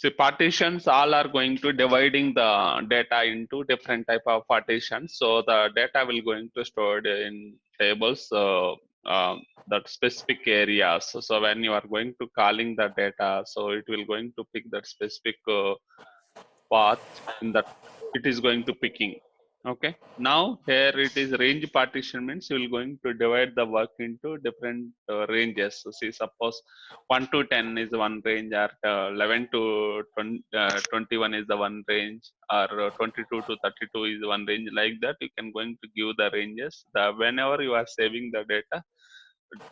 So partitions all are going to dividing the data into different type of partitions. So the data will going to stored in tables, that specific areas. So when you are going to calling the data, so it will going to pick that specific path in that it is going to picking. Okay, now here it is range partition means you will going to divide the work into different ranges. So see, suppose 1 to 10 is one range, or 11 to 20, 21 is the one range, or 22 to 32 is one range. Like that you can going to give the ranges. The whenever you are saving the data,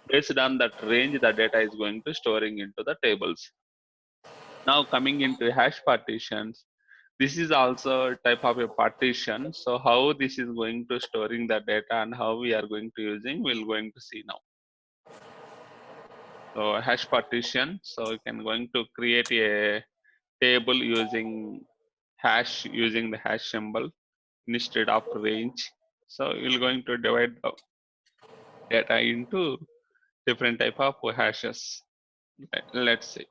based on that range the data is going to storing into the tables. Now coming into hash partitions, this is also a type of a partition. So how this is going to storing the data and how we are going to using, we'll going to see now. So hash partition, so you can going to create a table using hash, using the hash symbol instead of range. So you're going to divide the data into different type of hashes. Let's see.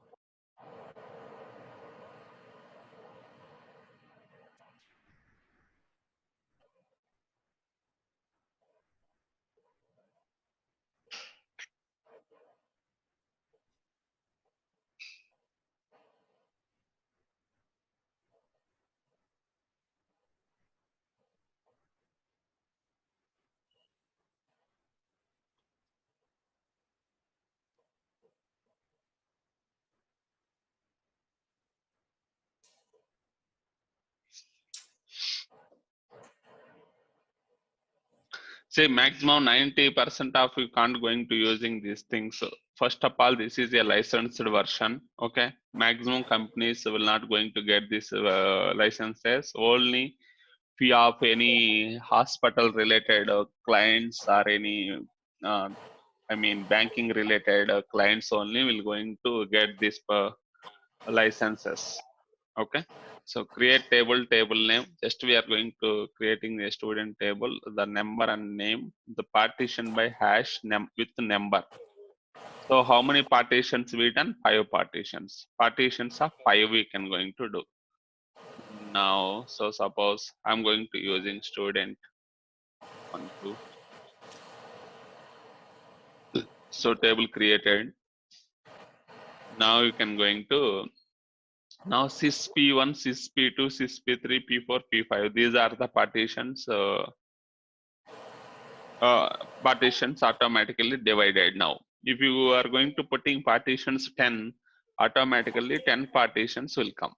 Say maximum 90% of you can't going to using these things. So first of all, this is a licensed version. Okay, maximum companies will not going to get this licenses. Only few of any hospital related clients or any I mean banking related clients only will going to get this licenses. Okay, so create table name. Just we are going to creating a student table, the number and name, the partition by hash with number. So how many partitions we done? 5 partitions. Partitions of 5 we can going to do. Now, so suppose I'm going to using student 1, 2. So table created. Now you can going to, now sys P1, sys P2, sys P3, P4, P5. These are the partitions. Partitions automatically divided. Now if you are going to putting partitions 10, automatically 10 partitions will come.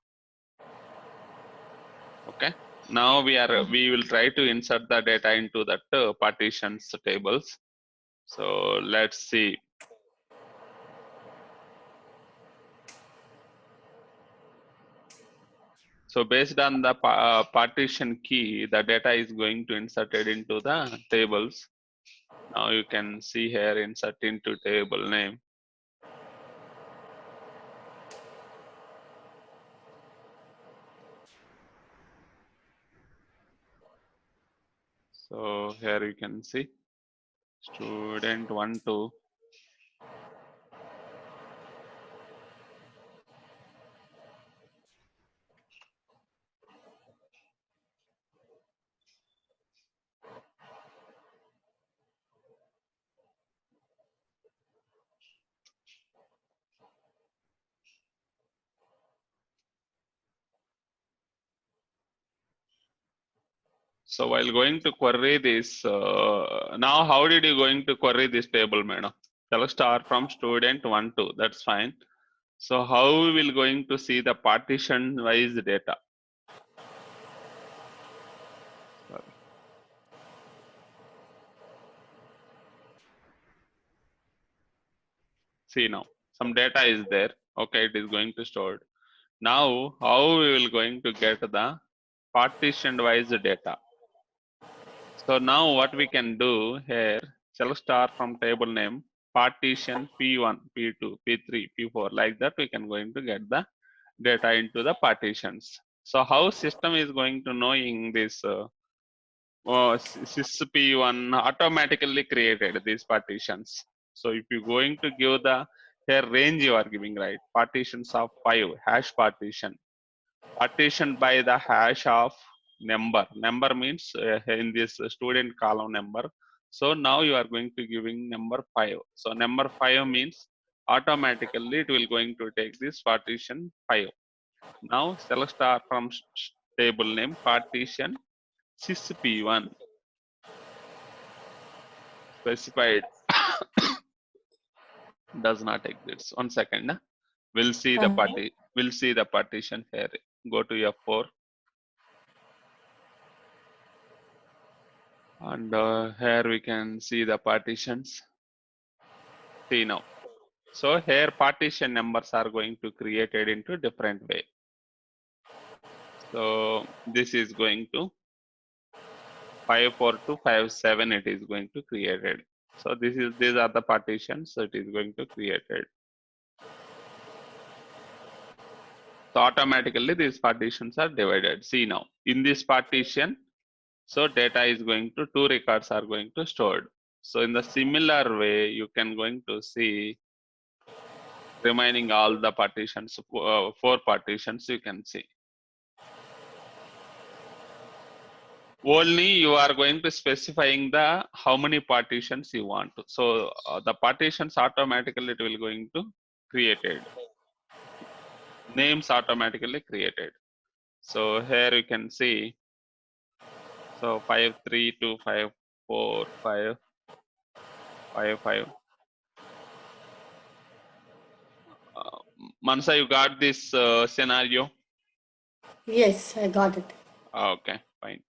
Okay, now we will try to insert the data into that partitions tables. So let's see. So based on the partition key, the data is going to inserted into the tables. Now you can see here insert into table name. So here you can see student 1, 2. So while going to query this, now how did you going to query this table, madam? Shall start from student 1, 2. That's fine. So how we will going to see the partition wise data? Sorry. See now, some data is there. Okay, it is going to stored. Now how we will going to get the partition wise data? So now what we can do here, shall start from table name partition P1, P2, P3, P4, like that we can going to get the data into the partitions. So how system is going to knowing this sys P1 automatically created these partitions. So if you going to give the here range you are giving, right? Partitions of 5, hash partition. Partition by the hash of number. Number means in this student column number. So now you are going to giving number 5. So number 5 means automatically it will going to take this partition 5. Now select star from table name partition sysp1 specified does not exist. 1 second. We'll see the partition here. Go to F4 and here we can see the partitions. See now. So here partition numbers are going to created into different way. So this is going to 54 to 57 it is going to created. So these are the partitions it is going to created. So automatically these partitions are divided. See now in this partition, so data is going to 2 records are going to stored. So in the similar way you can going to see remaining all the partitions, 4 partitions you can see. Only you are going to specifying the how many partitions you want to. So the partitions automatically it will going to created. Names automatically created. So here you can see. So 5 3 2 5 4 5 5 5. Mansa, you got this scenario? Yes, I got it. Okay, fine.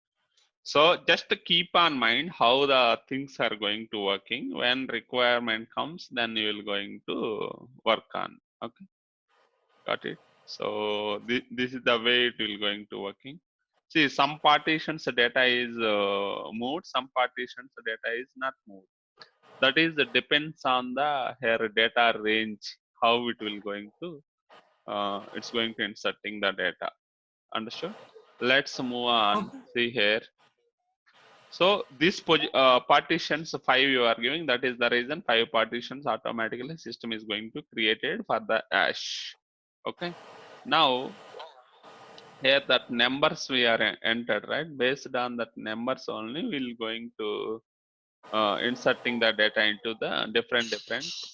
So just to keep on mind how the things are going to working. When requirement comes, then you will going to work on. Okay, got it. So this is the way it will going to working. See, some partitions data is moved, some partitions data is not moved. That is depends on the here data range, how it will going to it's going to inserting the data. Understood? Let's move on. See here. So this partitions 5 you are giving, that is the reason 5 partitions automatically system is going to created for the hash. Okay. Now here that numbers we are entered, right? Based on that numbers only we'll going to inserting the data into the different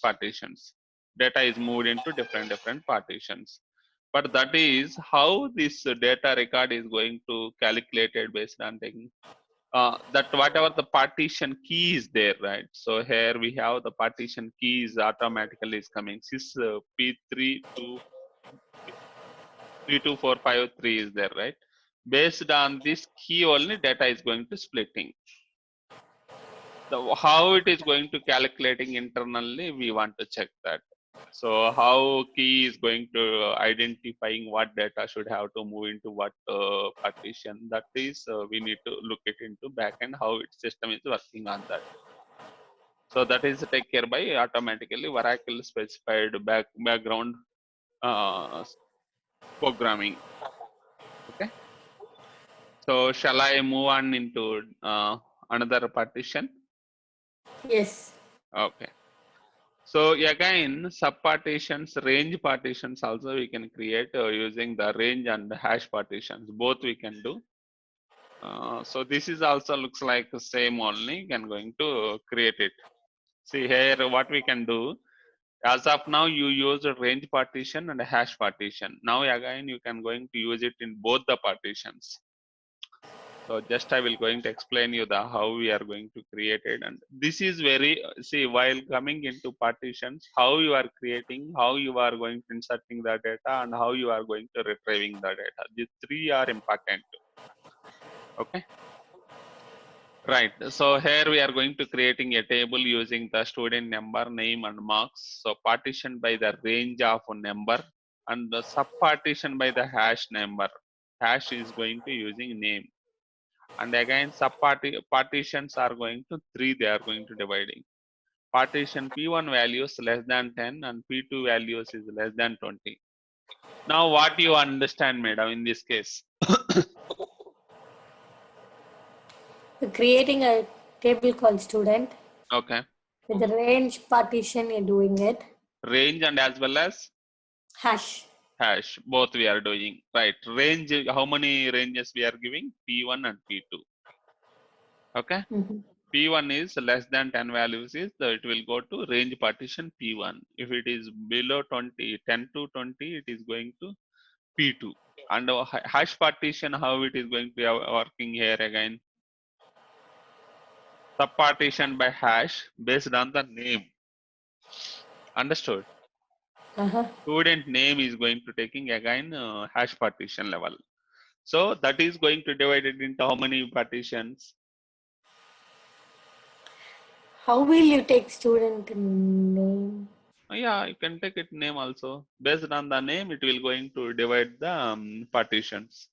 partitions. Data is moved into different partitions. But that is how this data record is going to calculated based on taking that whatever the partition key is there, right? So here we have the partition keys automatically is coming. Sys P3245 is there, right? Based on this key only data is going to splitting. How it is going to calculating internally, we want to check that. So how key is going to identifying what data should have to move into what partition, that is we need to look it into backend how its system is working on that. So that is take care by automatically Oracle specified background programming. Okay. So shall I move on into another partition? Yes. Okay. So again, subpartitions, range partitions also we can create using the range and the hash partitions. Both we can do. So this is also looks like the same only. Can going to create it. See here what we can do. As of now, you use a range partition and a hash partition. Now again, you can going to use it in both the partitions. So just I will going to explain you the how we are going to create it, and this is very see while coming into partitions, how you are creating, how you are going to inserting the data, and how you are going to retrieving the data. These three are important. Okay, right. So here we are going to creating a table using the student number, name, and marks. So partition by the range of a number, and the sub partition by the hash number. Hash is going to using name. And again partitions are going to 3, they are going to dividing. Partition P1 values less than 10 and P2 values is less than 20. Now what you understand, madam, in this case? Creating a table called student. Okay. With the range partition, you're doing it. range and as well as Hash. hash, both we are doing, right? Range, how many ranges we are giving? P1 and P2. Okay. P1 is less than 10 values is it will go to range partition P1. If it is below 20, 10 to 20, it is going to P2. And hash partition, how it is going to be working here again? Subpartition by hash based on the name. Understood? Student name is going to taking again hash partition level. So that is going to divide it into how many partitions? How will you take student name? Yeah, you can take it name also. Based on the name, it will going to divide the partitions.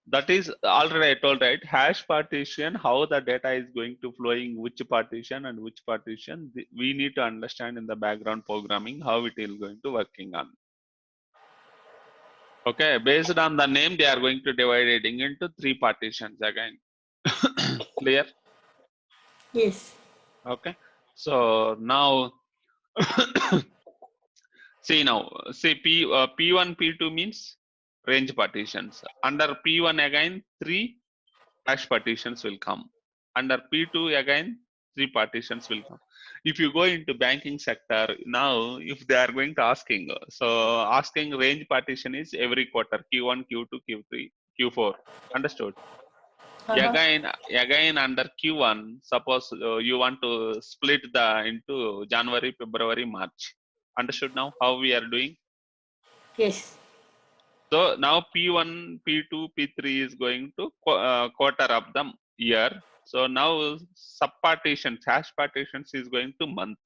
That is already I told, right? Hash partition, how the data is going to flowing, which partition and which partition. We need to understand in the background programming how it is going to working on. Okay, based on the name, they are going to divide it into 3 partitions again. Clear? Yes. Okay. So now, see P1, P2 means range partitions. Under P1 again, 3 hash partitions will come. Under P2 again, 3 partitions will come. If you go into banking sector now, if they are going to asking, so asking range partition is every quarter, Q1, Q2, Q3, Q4. Understood? Again under Q1, suppose you want to split the into January, February, March. Understood now how we are doing? Yes. So now P1, P2, P3 is going to quarter of the year. So now subpartitions, hash partitions is going to month.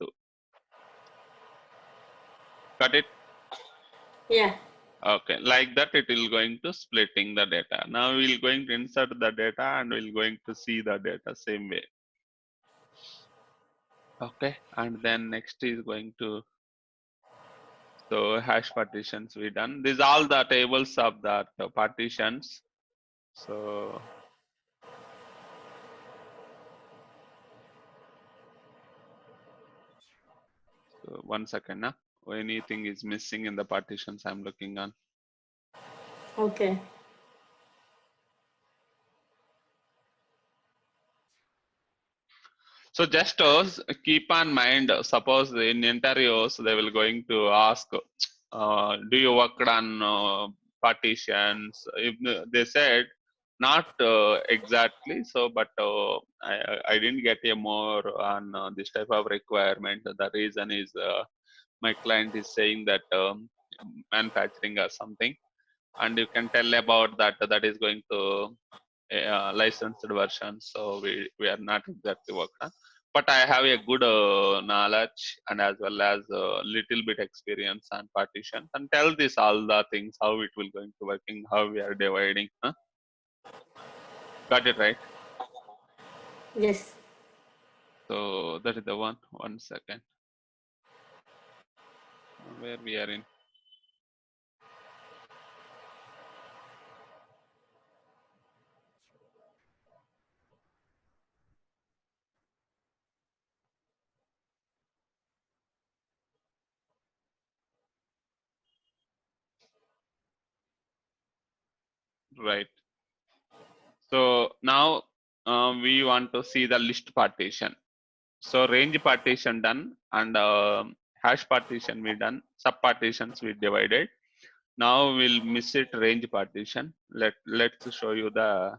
Got it? Yeah. Okay, like that it will going to splitting the data. Now we will going to insert the data and we'll going to see the data same way. Okay, and then next is going to, so hash partitions we done. These all the tables of the partitions. So 1 second now. Anything is missing in the partitions I'm looking on. Okay. So just keep on mind, suppose in interviews they will going to ask, do you work on partitions? If they said not exactly, so but I didn't get a more on this type of requirement. The reason is my client is saying that manufacturing or something, and you can tell about that. That is going to licensed version, so we are not exactly worked on. But I have a good knowledge and as well as a little bit experience on partitions, and tell this all the things how it will going to working, how we are dividing. Huh? Got it right? Yes. So that is the one. 1 second. Where we are in. Right. So now we want to see the list partition. So range partition done and hash partition we done, sub partitions we divided. Now we'll miss it range partition. Let's show you the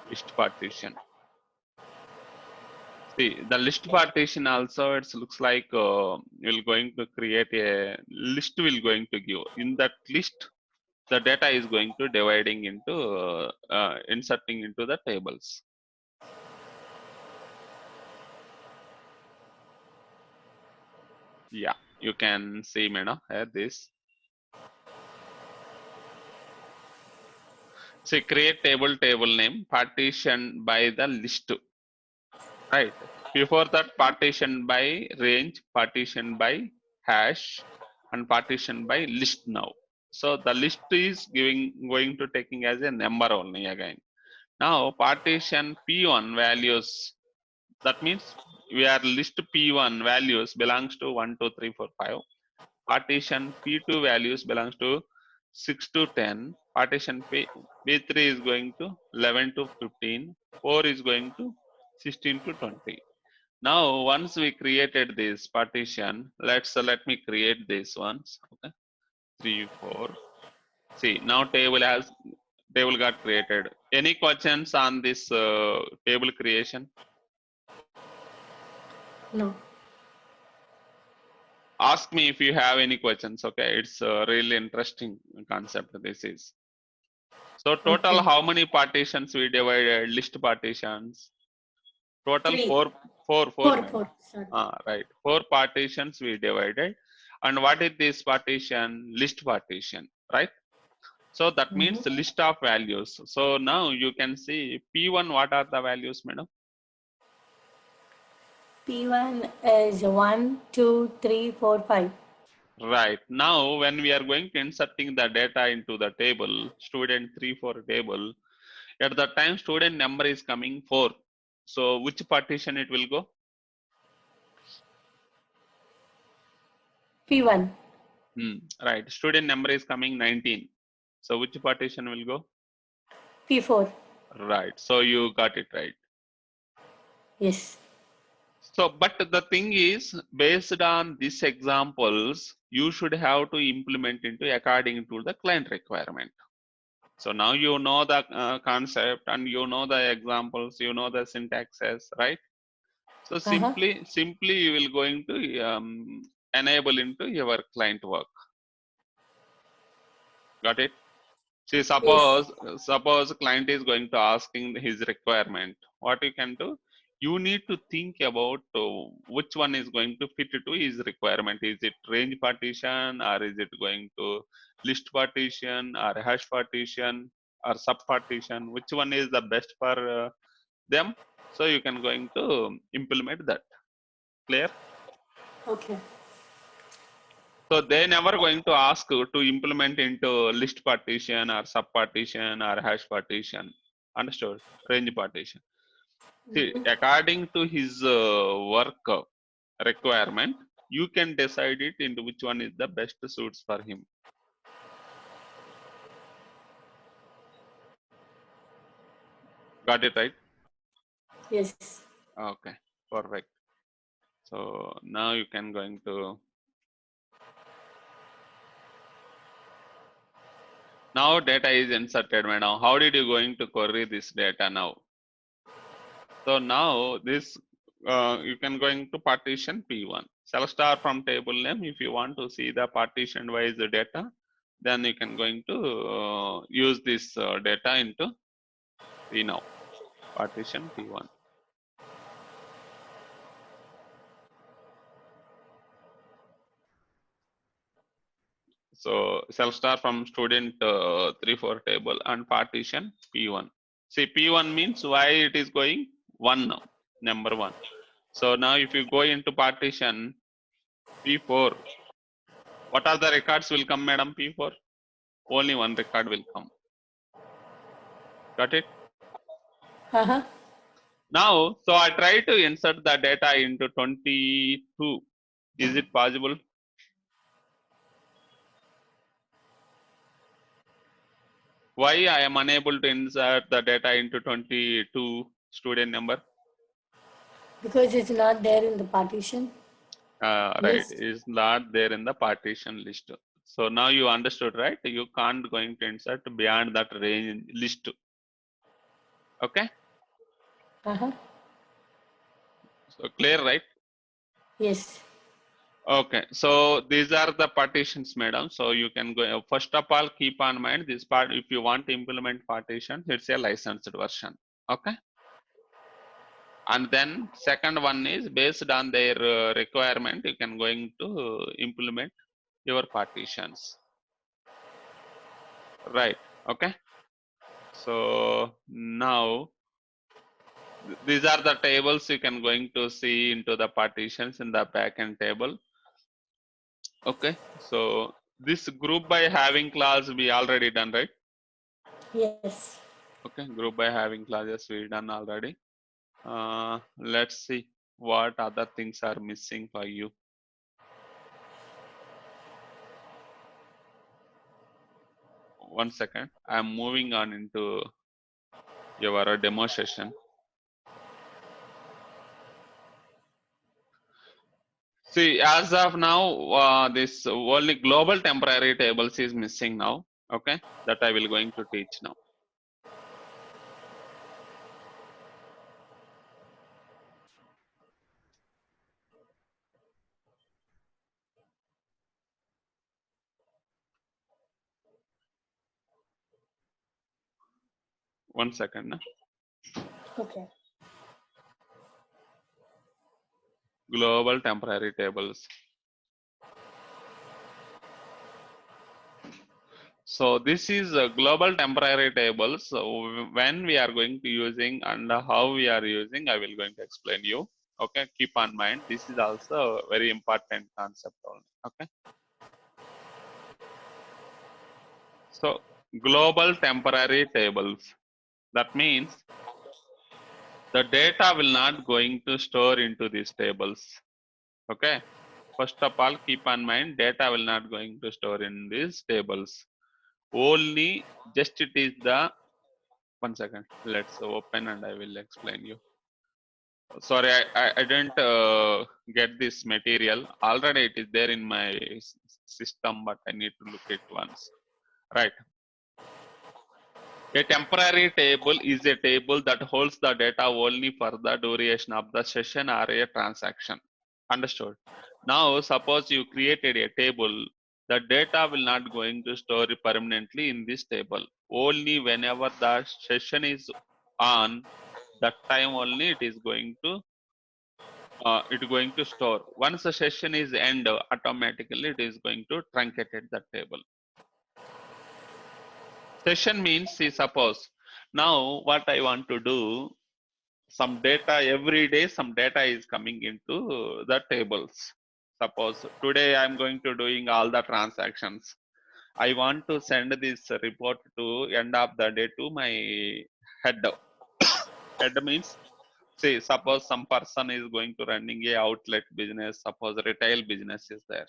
list partition. See the list partition also it looks like we're going to create a list. Will going to give in that list the data is going to dividing into inserting into the tables. Yeah, you can see, madam, here this. So create table name, partition by the list, right? Before that, partition by range, partition by hash, and partition by list now. So the list is going to taking as a number only again. Now partition P1 values, that means we are list P1 values belongs to 1, 2, 3, 4, 5. Partition P2 values belongs to 6 to 10. Partition P3 is going to 11 to 15. 4 is going to 16 to 20. Now, once we created this partition, let me create this ones. Okay, 3, 4. See, now table got created. Any questions on this table creation? No. Ask me if you have any questions. Okay, it's a really interesting concept. This is. So total, Okay. how many partitions we divided? List partitions. Total 3. four, Four. madam. Sorry. Right. 4 partitions we divided. And what is this partition? List partition, right? So that means list of values. So now you can see P1, what are the values, madam? P1 is 1, 2, 3, 4, 5. Right. Now, when we are going to inserting the data into the table, student 3, 4 table, at the time student number is coming 4. So which partition it will go? P1. Right. Student number is coming 19. So which partition will go? P4. Right. So you got it right. Yes. So, but the thing is, based on these examples, you should have to implement into according to the client requirement. So now you know the concept and you know the examples, you know the syntaxes, right? So simply you will going to enable into your client work. Got it? See, Yes. suppose client is going to asking his requirement. What you can do? You need to think about which one is going to fit to his requirement. Is it range partition, or is it going to list partition, or hash partition, or sub partition? Which one is the best for them? So you can going to implement that. Clear? Okay. So they never going to ask you to implement into list partition or sub partition or hash partition. Understood? Range partition. See, according to his work requirement, you can decide it into which one is the best suits for him. Got it right? Yes. Okay, perfect. So now you can going to. Now data is inserted. Now, how did you going to query this data now? So now this you can going to partition P1. Cell star from table name. If you want to see the partition wise data, then you can going to use this data into P now. Partition P1. So cell star from student 3, 4 table and partition P1. See, P1 means why it is going 1 now, number 1. So now if you go into partition P4, what are the records will come, madam? P4? Only one record will come. Got it? Now, so I try to insert the data into 22. Is it possible? Why I am unable to insert the data into 22 student number? Because it's not there in the partition. Right, List. is not there in the partition list. So now you understood, right? You can't going to insert beyond that range list. Okay? So clear, right? Yes. Okay, so these are the partitions, madam. So you can go, first of all, keep on mind this part. If you want to implement partition, it's a licensed version. Okay. And then second one is based on their requirement, you can going to implement your partitions. Right. Okay. So now these are the tables you can going to see into the partitions in the backend table. Okay, so this group by having class we already done, right? Yes. Okay, group by having classes we done already. Let's see What other things are missing for you? One second. I'm moving on into your demo session. See, as of now, this only global temporary tables is missing now. Okay, that I will going to teach now. One second. Okay. Global temporary tables. So this is a global temporary tables. So when we are going to using and how we are using, I will going to explain you. Okay, keep on mind. This is also a very important concept only. Okay. So global temporary tables. That means the data will not going to store into these tables. Okay. First of all, keep on mind, data will not going to store in these tables. Only just it is the, one second, let's open and I will explain you. Sorry, I didn't get this material. Already it is there in my system, but I need to look it once. Right. A temporary table is a table that holds the data only for the duration of the session or a transaction. Understood? Now, suppose you created a table, the data will not going to store permanently in this table. Only whenever the session is on, that time only it is going to store. Once the session is end, automatically it is going to truncate that table. Session means, see, suppose now what I want to do, some data every day, some data is coming into the tables. Suppose today I'm going to doing all the transactions. I want to send this report to end of the day to my head. Head means, say, suppose some person is going to running a outlet business, suppose retail business is there.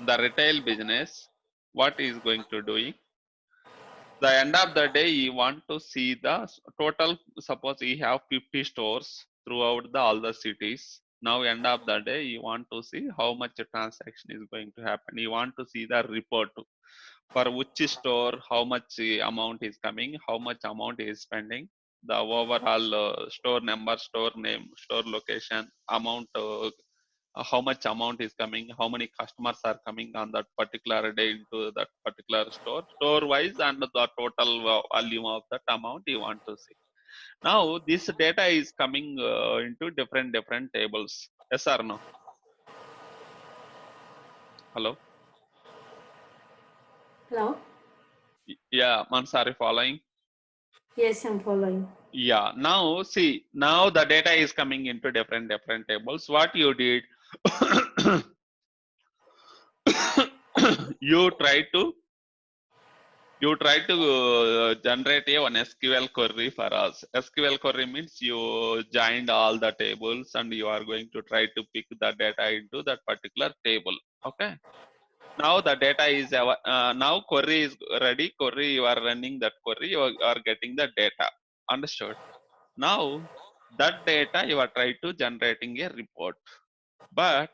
The retail business, what is going to doing? The end of the day, you want to see the total. Suppose you have 50 stores throughout all the cities. Now end of the day, you want to see how much transaction is going to happen. You want to see the report for which store, how much amount is coming, how much amount is spending, the overall store number, store name, store location, amount, how much amount is coming, how many customers are coming on that particular day into that particular store wise, and the total volume of that amount you want to see. Now this data is coming into different tables. Yes or no? Hello? Hello? Yeah, Mans, are you following? Yes, I'm following. Yeah, now see, now the data is coming into different tables. What you did, you try to generate a one SQL query for us. SQL query means you joined all the tables and you are going to try to pick the data into that particular table. Okay. Now the data is now query is ready. Query, you are running that query. You are getting the data. Understood? Now that data you are trying to generating a report, but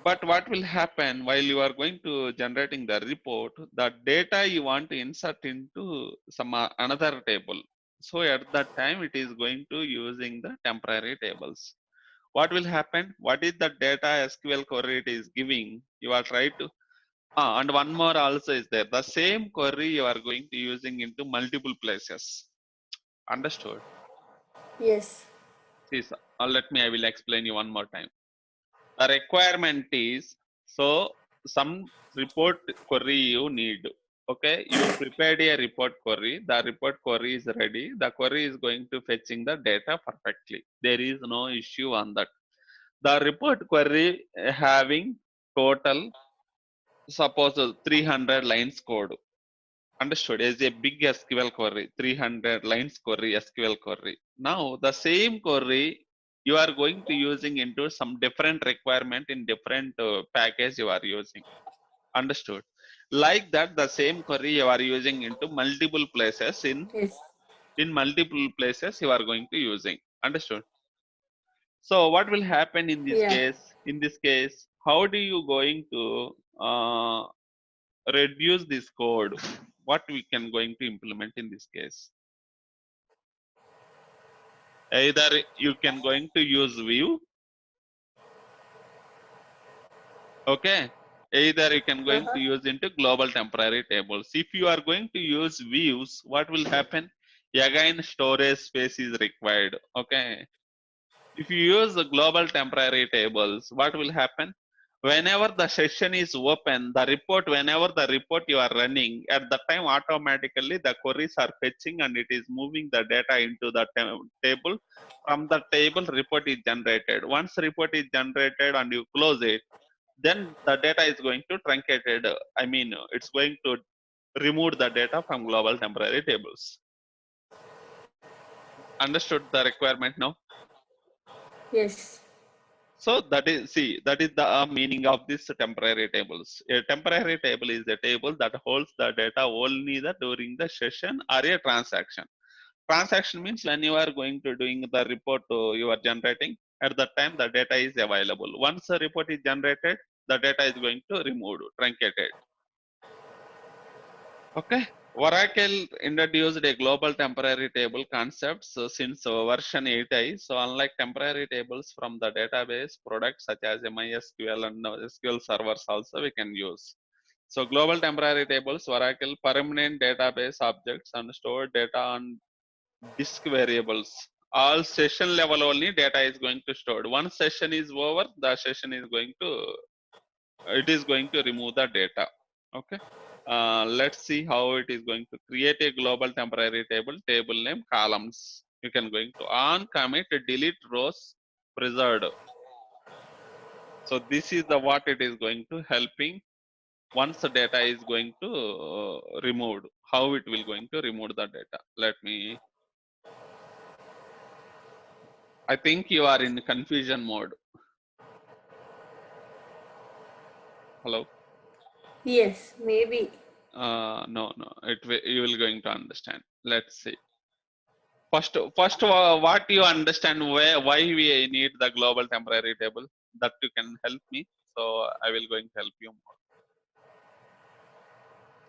what will happen while you are going to generating the report, the data you want to insert into some another table. So at that time it is going to using the temporary tables. What will happen? What is the data SQL query it is giving? You are trying to and one more also is there. The same query you are going to using into multiple places. Understood? Yes. See, let me, I will explain you one more time. The requirement is, so some report query you need. Okay, you prepared a report query. The report query is ready. The query is going to fetching the data perfectly. There is no issue on that. The report query having total, suppose 300 lines code. Understood? Is a big SQL query, 300 lines query, SQL query. Now the same query you are going to using into some different requirement in different package you are using. Understood? Like that, the same query you are using into multiple places Yes. in multiple places you are going to using. Understood? So what will happen in this Yeah. case? In this case, how do you going to reduce this code? What we can going to implement in this case? Either you can going to use view, okay? Either you can going to Uh-huh. use into global temporary tables. If you are going to use views, what will happen? Again, storage space is required, okay? If you use the global temporary tables, what will happen? Whenever the session is open, the report, whenever the report you are running, at the time automatically the queries are fetching and it is moving the data into the table. From the table, report is generated. Once report is generated and you close it, then the data is going to truncated. I mean, it's going to remove the data from global temporary tables. Understood the requirement now? Yes. So that is, see, that is the meaning of this temporary tables. A temporary table is a table that holds the data only during the session or a transaction. Transaction means when you are going to doing the report you are generating, at that time the data is available. Once the report is generated, the data is going to removed, truncated. Okay. Oracle introduced a global temporary table concept since version 8i. So unlike temporary tables from the database products such as MySQL and SQL servers also we can use. So global temporary tables, Oracle permanent database objects and store data on disk variables. All session level only data is going to stored. Once session is over, the session is going to, it is going to remove the data. Okay. Let's see how it is going to create a global temporary table name columns. You can going to on commit delete rows preserved. So this is the what it is going to helping once the data is going to removed, how it will going to remove the data. Let me, I think you are in confusion mode. Hello. Yes, maybe. No, it will, you will going to understand. Let's see. First, what you understand why we need the global temporary table, that you can help me. So I will going to help you more.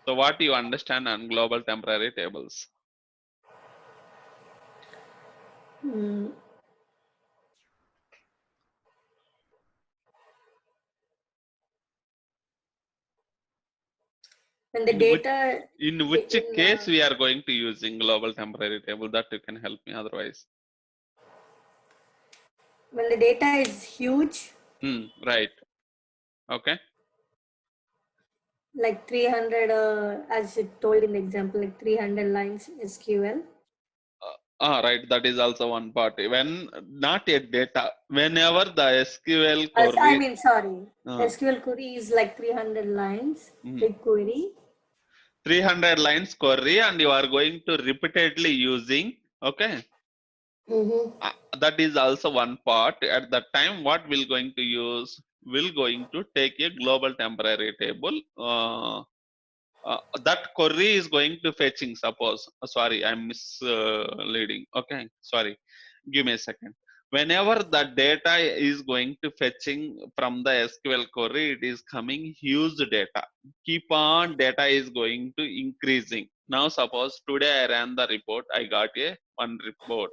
So what you understand on global temporary tables? Mm. When the In which data in which in case we are going to using global temporary table, that you can help me otherwise. when the data is huge, Right. Okay. like 300, as you told in the example, like 300 lines SQL. Right. That is also one part. When not a data, whenever the SQL I query, mean, sorry, uh, SQL query is like 300 lines, mm, big query. 300 lines query and you are going to repeatedly using, okay, Mm-hmm. that is also one part. At that time what we'll going to use, we'll going to take a global temporary table, that query is going to fetching, suppose, sorry, I'm misleading, okay, sorry, give me a second. Whenever the data is going to fetching from the SQL query, it is coming huge data, keep on data is going to increasing. Now suppose today I ran the report, I got a one report,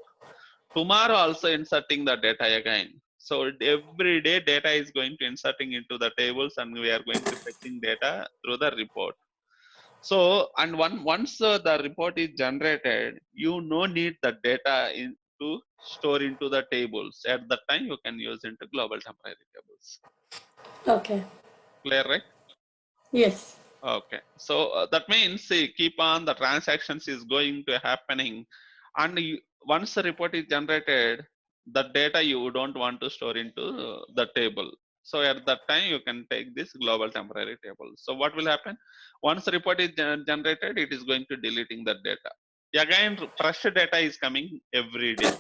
tomorrow also inserting the data again. So every day data is going to inserting into the tables and we are going to fetching data through the report. So, and once the report is generated, you no need the data to store into the tables. At that time, you can use into global temporary tables. Okay. Clear, right? Yes. Okay. So that means, see, keep on the transactions is going to happening, and once the report is generated, the data you don't want to store into the table. So at that time, you can take this global temporary table. So what will happen? Once the report is generated, it is going to deleting that data. Again, fresh data is coming every day.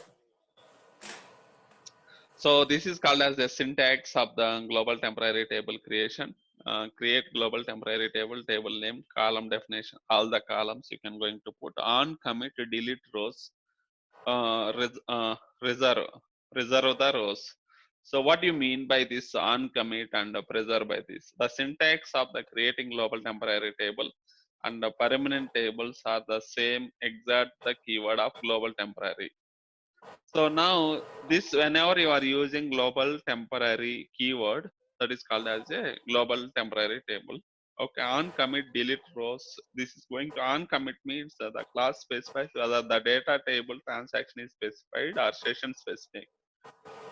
So this is called as the syntax of the global temporary table creation. Create global temporary table, table name, column definition, all the columns you can going to put on commit, delete rows, uh, res, uh, reserve, reserve the rows. So what do you mean by this on commit and preserve by this? The syntax of the creating global temporary table and the permanent tables are the same exact the keyword of global temporary. So now this, whenever you are using global temporary keyword, that is called as a global temporary table. Okay, on commit delete rows. This is going to on commit means that the class specifies whether the data table transaction is specified or session specific.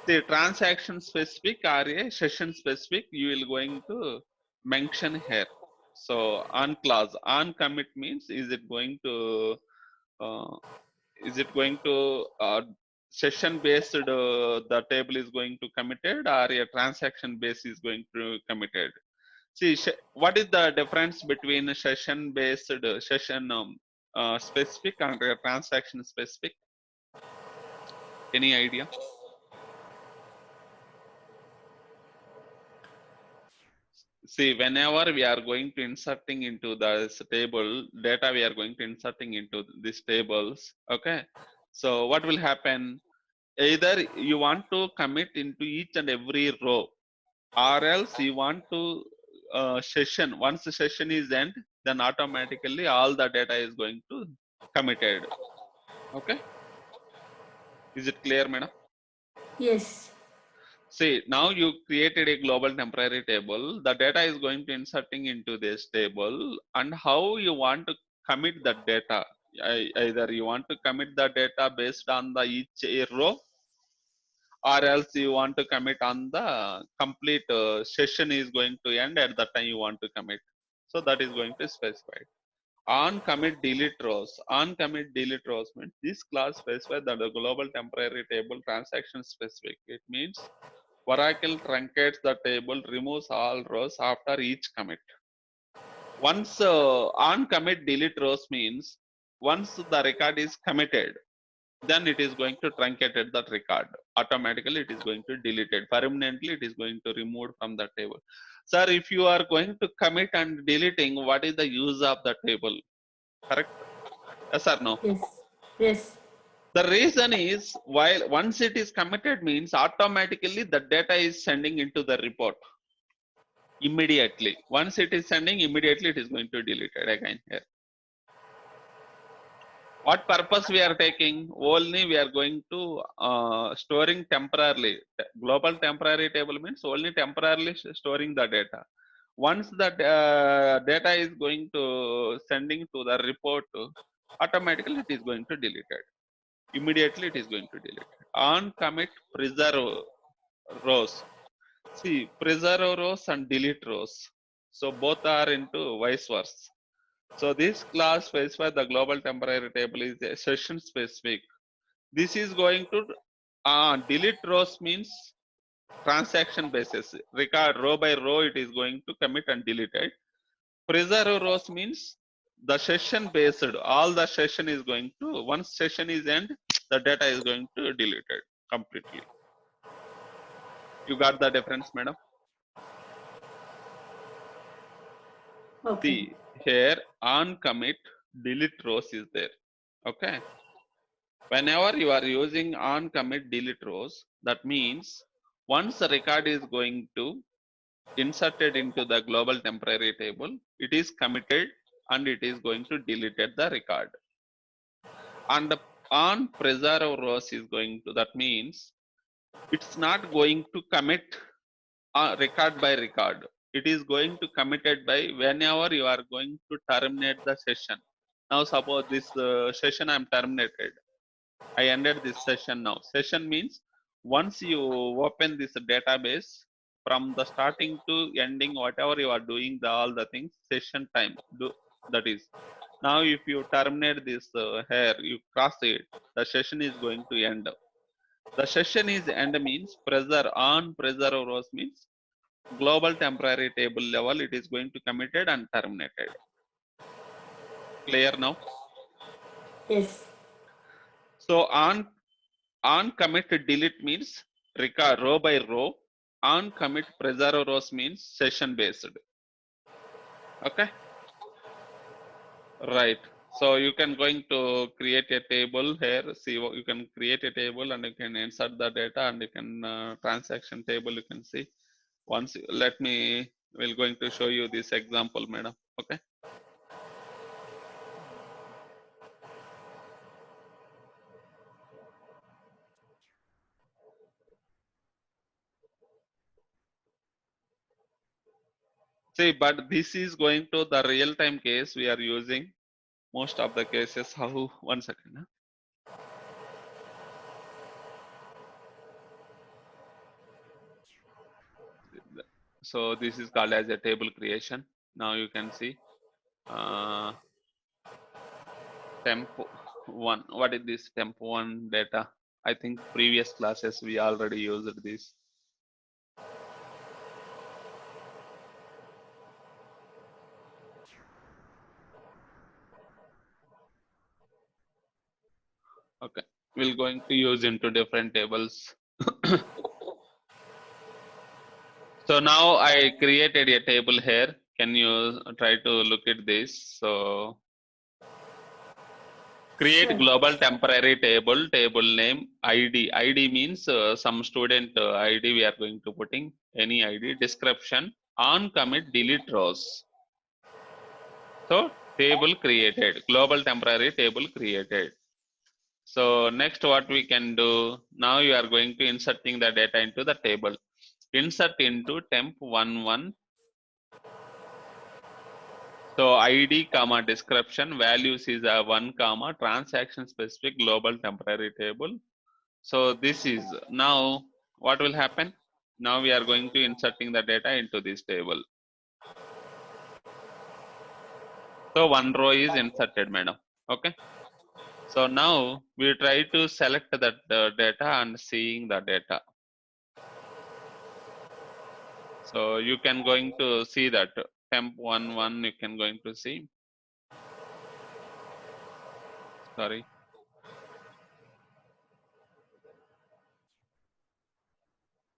The transaction specific or a session specific, you will going to mention here. So on clause on commit means is it going to uh, is it going to session based the table is going to committed or a transaction base is going to committed. See, what is the difference between a session based session specific and a transaction specific? Any idea? See, whenever we are going to inserting into this table data, we are going to inserting into these tables. Okay, so what will happen? Either you want to commit into each and every row, or else you want to session. Once the session is end, then automatically all the data is going to committed. Okay, is it clear, madam? Yes. See, now you created a global temporary table. The data is going to inserting into this table, and how you want to commit that data. Either you want to commit the data based on the each row, or else you want to commit on the complete session is going to end at the time you want to commit. So that is going to specify. On commit delete rows. On commit delete rows means this class specifies that the global temporary table transaction specific. It means Oracle truncates the table, removes all rows after each commit. Once on commit delete rows means once the record is committed, then it is going to truncate that record. Automatically it is going to delete it. Permanently it is going to remove from the table. Sir, if you are going to commit and deleting, what is the use of the table? Correct? Yes or no? Yes. Yes. The reason is while once it is committed means automatically the data is sending into the report immediately. Once it is sending, immediately it is going to delete it again here. What purpose we are taking? Only we are going to storing temporarily. Global temporary table means only temporarily storing the data. Once the data is going to sending to the report, automatically it is going to delete it. Immediately it is going to delete it. On commit preserve rows. See, preserve rows and delete rows. So both are into vice versa. So this class specifies the global temporary table is a session specific. This is going to delete rows means transaction basis. Record row by row, it is going to commit and delete it. Preserve rows means the session based. All the session is going to, once session is end, the data is going to delete it completely. You got the difference, madam? Okay. See here on commit delete rows is there. Okay. Whenever you are using on commit delete rows, that means once the record is going to inserted into the global temporary table, it is committed and it is going to delete the record. And the on preserve rows is going to, that means it's not going to commit record by record. It is going to committed by whenever you are going to terminate the session. Now suppose this session I am terminated. I ended this session now. Session means once you open this database from the starting to ending, whatever you are doing, all the things, session time. That is. Now if you terminate this here, you cross it, the session is going to end. The session is end means preserve on preserve rows means global temporary table level, it is going to committed and terminated. Clear now? Yes. So on commit delete means record row by row. On commit preserve rows means session based. Okay, right. So you can going to create a table here. See, you can create a table and you can insert the data and you can transaction table. You can see. Once let me will going to show you this example, madam. Okay. See, but this is going to the real time case we are using most of the cases. How? 1 second. Huh? So this is called as a table creation. Now you can see temp one. What is this temp one data? I think previous classes we already used this. Okay, we're going to use into different tables. So now I created a table here. Can you try to look at this? So create Sure. global temporary table, table name, ID. ID means some student ID we are going to putting any ID, description, on commit delete rows. So table created, global temporary table created. So next what we can do, now you are going to inserting the data into the table. Insert into temp11. So ID comma description values is a 1 comma transaction specific global temporary table. So this is now what will happen? Now we are going to inserting the data into this table. So one row is inserted, madam. Okay. So now we try to select that data and seeing the data. So you can going to see that temp11 you can going to see. Sorry.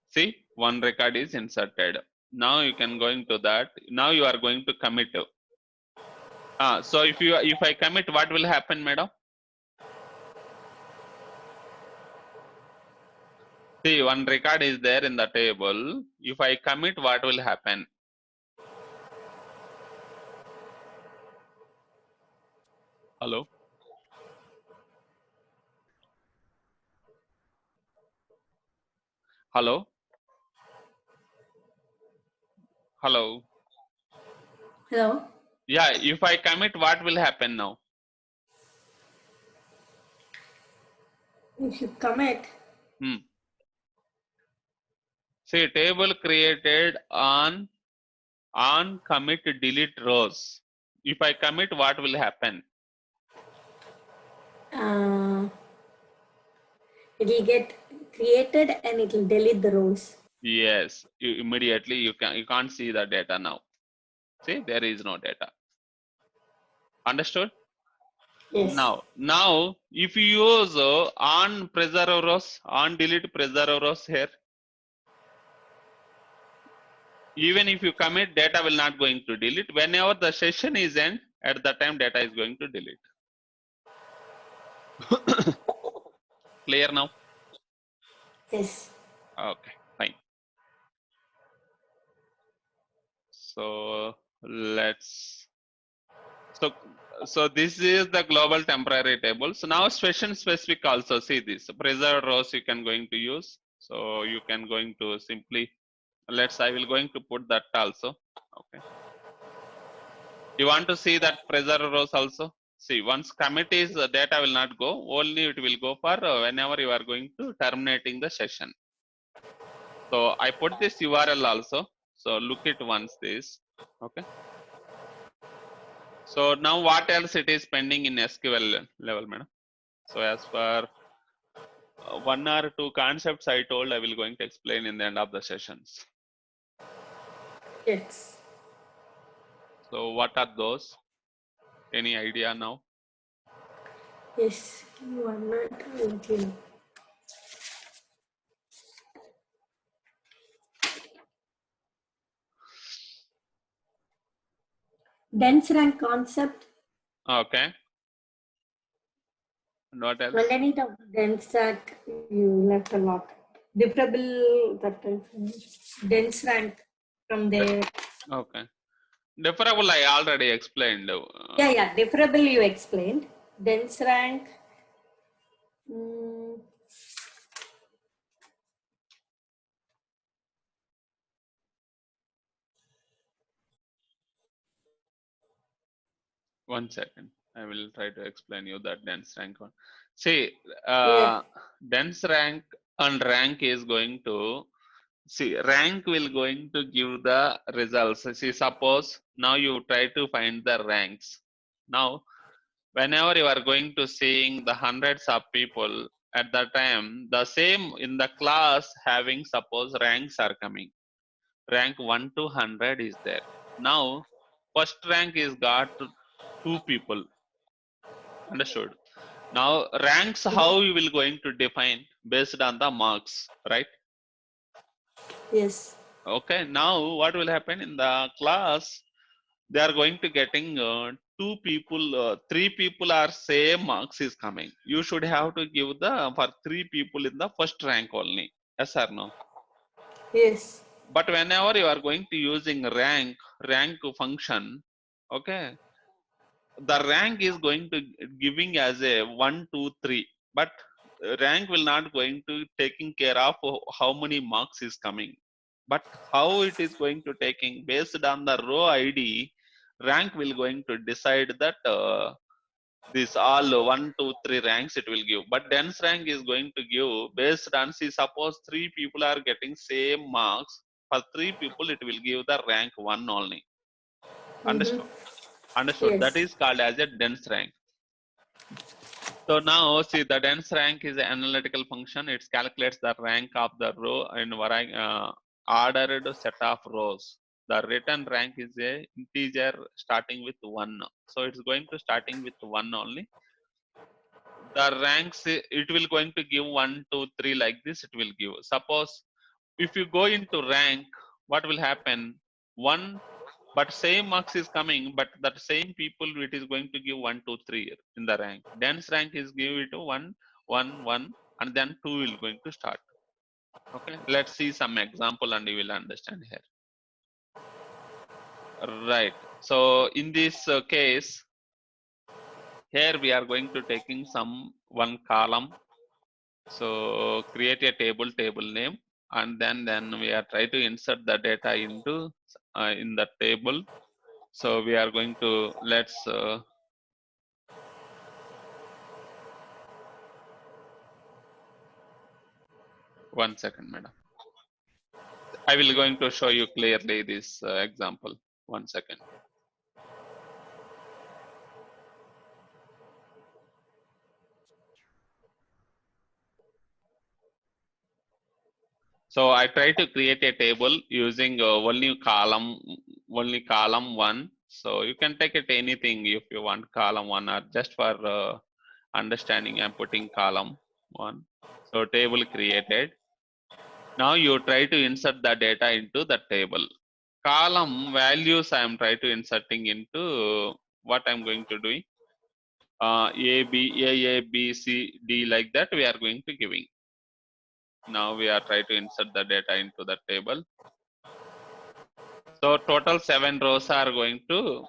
See, one record is inserted. Now you can going to that. Now you are going to commit. So if I commit, what will happen, madam? See, one record is there in the table. If I commit, what will happen? Hello? Hello? Hello? Hello. Yeah, if I commit, what will happen now? If you commit, See, table created on commit delete rows. If I commit, what will happen? it will get created and it will delete the rows. Yes, immediately you can't see the data now. See, there is no data. Understood? Yes. Now if you use on preserve rows, on delete preserve rows here, even if you commit, data will not going to delete. Whenever the session is end, at the time data is going to delete. Clear now? Yes. Okay, fine. So let's so this is the global temporary table. So now session specific also, see this preserved rows you can going to use. So you can going to simply I will going to put that also. Okay. You want to see that preserved rows also? See, once commit is the data will not go, only it will go for whenever you are going to terminating the session. So I put this URL also. So look it once this. Okay. So now what else it is pending in SQL level, madam? So as for one or two concepts I told, I will going to explain in the end of the sessions. Yes. So what are those? Any idea now? Yes. Give me 1 minute. I will tell you. Dense rank concept. Okay. And what else? Underneath of dense rank, you left a lot. Differable, that dense rank from there. Okay. Deferable I already explained. Yeah. Differable you explained. Dense rank. 1 second. I will try to explain you that dense rank one. See, Yeah. dense rank and rank is going to see rank will going to give the results. See, suppose now you try to find the ranks. Now, whenever you are going to seeing the hundreds of people at that time, the same in the class having suppose ranks are coming. Rank 1 to 100 is there. Now, first rank is got two people. Understood. Now, ranks how you will going to define based on the marks, right? Yes. Okay. Now, what will happen in the class? They are going to getting two people, three people are same marks is coming. You should have to give the for three people in the first rank only. Yes or no? Yes. But whenever you are going to using rank function, okay, the rank is going to giving as a 1 2 3, but rank will not going to taking care of how many marks is coming, but how it is going to taking based on the row id. Rank will going to decide that this all 1 2 3 ranks it will give, but dense rank is going to give based on, see, suppose three people are getting same marks, for three people it will give the rank 1 only. Understood? Understood. That Yes. is called as a dense rank. So now see, the dense rank is an analytical function. It calculates the rank of the row in ordered set of rows. The written rank is a integer starting with 1. So it's going to starting with 1 only. The ranks it will going to give 1 2 3 like this. It will give. Suppose if you go into rank, what will happen? 1, but same marks is coming, but that same people it is going to give 1 2 3 in the rank. Dense rank is give it to 1 1 1, and then 2 will going to start. Okay, let's see some example and you will understand here. Right. So in this case, here we are going to taking some one column. So create a table name, and then we are try to insert the data into in the table. So we are going to let's 1 second, madam. I will going to show you clearly this example. 1 second. So I try to create a table using only column 1. So you can take it anything if you want column 1, or just for understanding I'm putting column 1. So table created. Now you try to insert the data into the table. Column values I am trying to inserting into what I'm going to do. A, B, C, D like that we are going to giving. Now we are trying to insert the data into the table. So total 7 rows are going to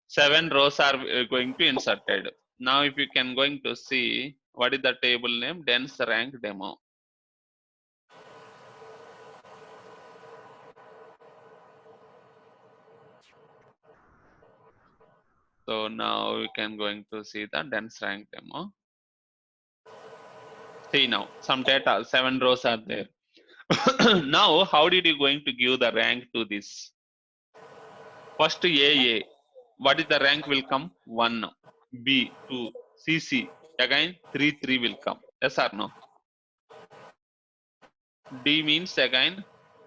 7 rows are going to inserted. Now if you can going to see what is the table name, dense rank demo. So now we can going to see the dense rank demo. See now some data, 7 rows are there. Now how did you going to give the rank to this? First A. What is the rank will come? 1. B 2. C. Again 3 will come. Yes or no? D means again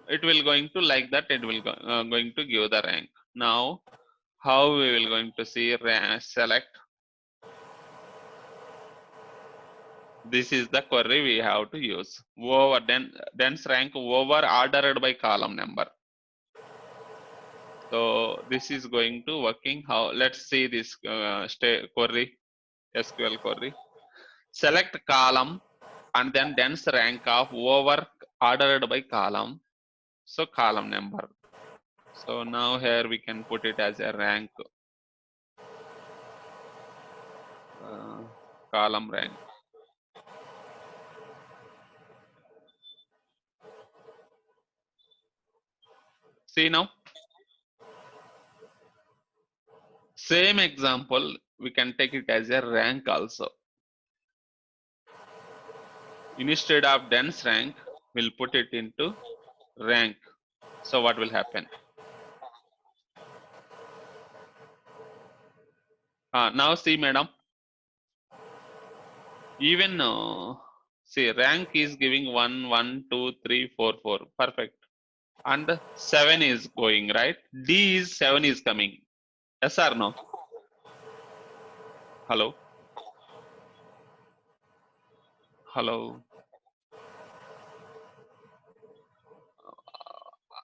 it will going to like that, it will going to give the rank. Now how we will going to see select. This is the query we have to use. Over dense rank over ordered by column number. So this is going to working how. Let's see this query, SQL query. Select column and then dense rank of over ordered by column. So column number. So now here we can put it as a rank, column rank. See now, same example, we can take it as a rank also. Instead of dense rank, we'll put it into rank. So what will happen? Now see, madam, even see rank is giving 1, 1, 2, 3, 4, 4, perfect. And 7 is going, right? D is 7 is coming. Yes or no? Hello? Hello?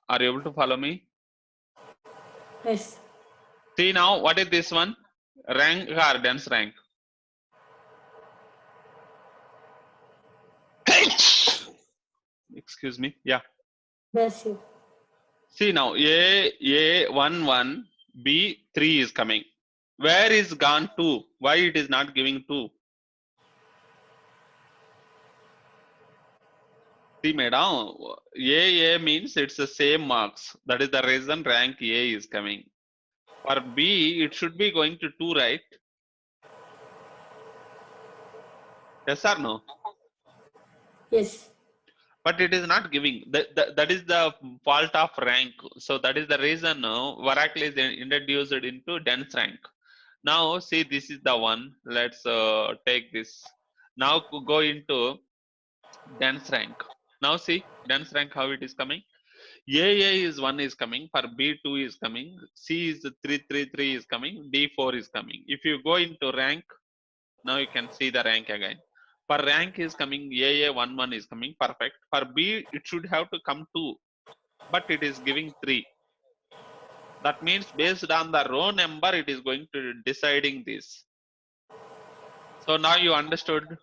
Are you able to follow me? Yes. See now, what is this one? Rank or dense rank? Excuse me. Yeah. Yes. See now, A 1 1, B 3 is coming. Where is gone 2? Why it is not giving 2? See, madam, A means it's the same marks. That is the reason rank A is coming. For B, it should be going to 2, right? Yes or no? Yes. But it is not giving. That is the fault of rank. So that is the reason Oracle is introduced into dense rank. Now see, this is the one. Let's take this. Now go into dense rank. Now see dense rank how it is coming. A is 1 is coming, for B 2 is coming, C is 3 3 3 is coming, D 4 is coming. If you go into rank, now you can see the rank again. For rank is coming, A 1 1 is coming, perfect. For B it should have to come 2, but it is giving 3. That means based on the row number, it is going to deciding this. So now you understood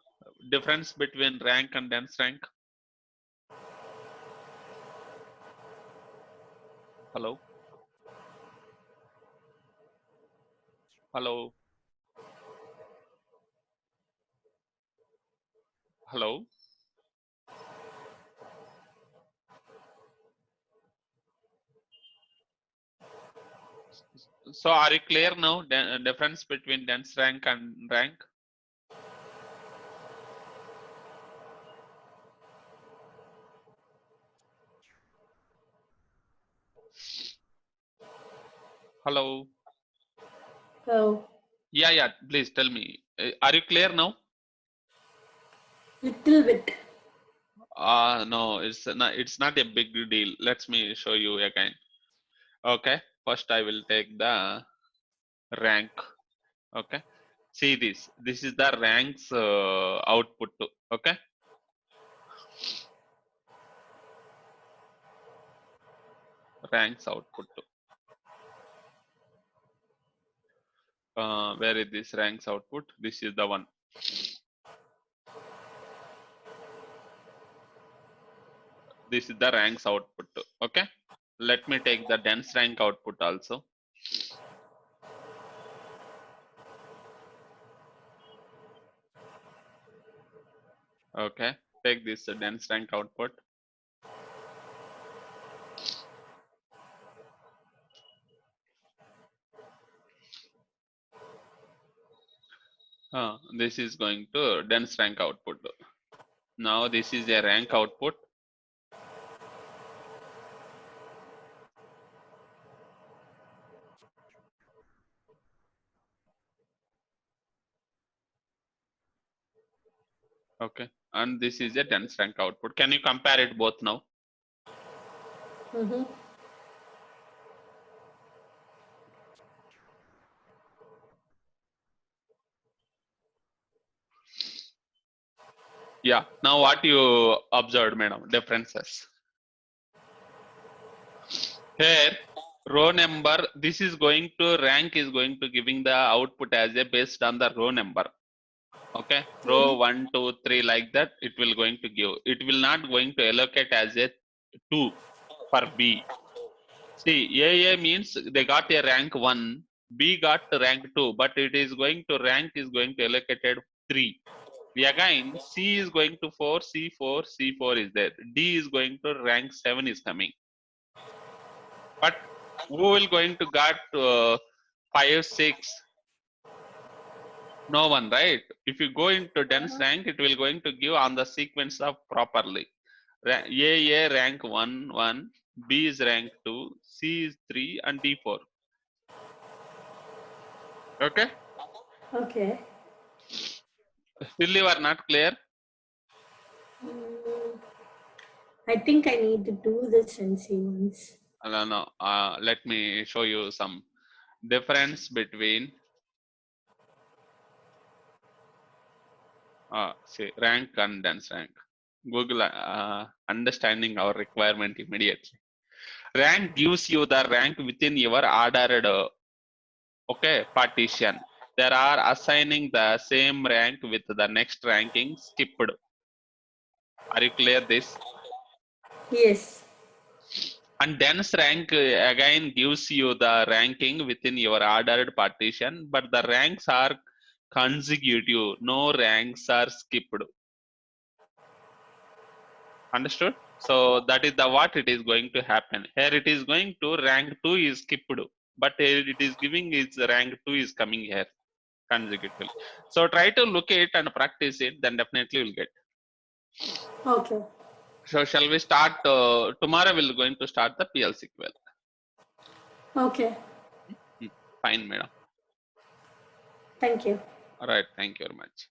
difference between rank and dense rank. Hello? Hello? Hello? So are you clear now? Difference between dense rank and rank? Hello? Oh, Yeah, please tell me. Are you clear now? little bit. No, it's not a big deal. Let me show you again. Okay, first I will take the rank. Okay, see this. This is the ranks output. Okay, ranks output. Where is this ranks output? This is the one. This is the ranks output. Okay, let me take the dense rank output also. Okay, take this dense rank output. This is going to dense rank output. Now this is a rank output. Okay, and this is a dense rank output. Can you compare it both now? Mm-hmm. Yeah. Now what you observed, madam? Differences. Here, row number. This is going to rank is going to giving the output as a based on the row number. Okay, row 1, 2, 3 like that. It will going to give. It will not going to allocate as a 2 for B. See, AA means they got a rank 1, B got rank 2, but it is going to rank is going to allocated 3. Again, C is going to 4, C4, C4 is there. D is going to rank 7 is coming. But who will going to got 5, 6? No one, right? If you go into dense rank, it will going to give on the sequence of properly. AA rank 1, 1, B is rank 2, C is 3, and D 4. Okay? Okay. Still you are not clear? I think I need to do this and see once. No. Let me show you some difference between say rank and dense rank. Google understanding our requirement immediately. Rank gives you the rank within your ordered okay partition. There are assigning the same rank with the next ranking skipped. Are you clear this? Yes. And dense rank again gives you the ranking within your ordered partition, but the ranks are consecutive. No ranks are skipped. Understood? So that is the what it is going to happen. Here it is going to rank 2 is skipped, but here it is giving its rank 2 is coming here consecutively. So try to look it and practice it, then definitely you'll get. Okay. So shall we start? Tomorrow we're going to start the PL SQL. Okay. Fine, madam. Thank you. All right. Thank you very much.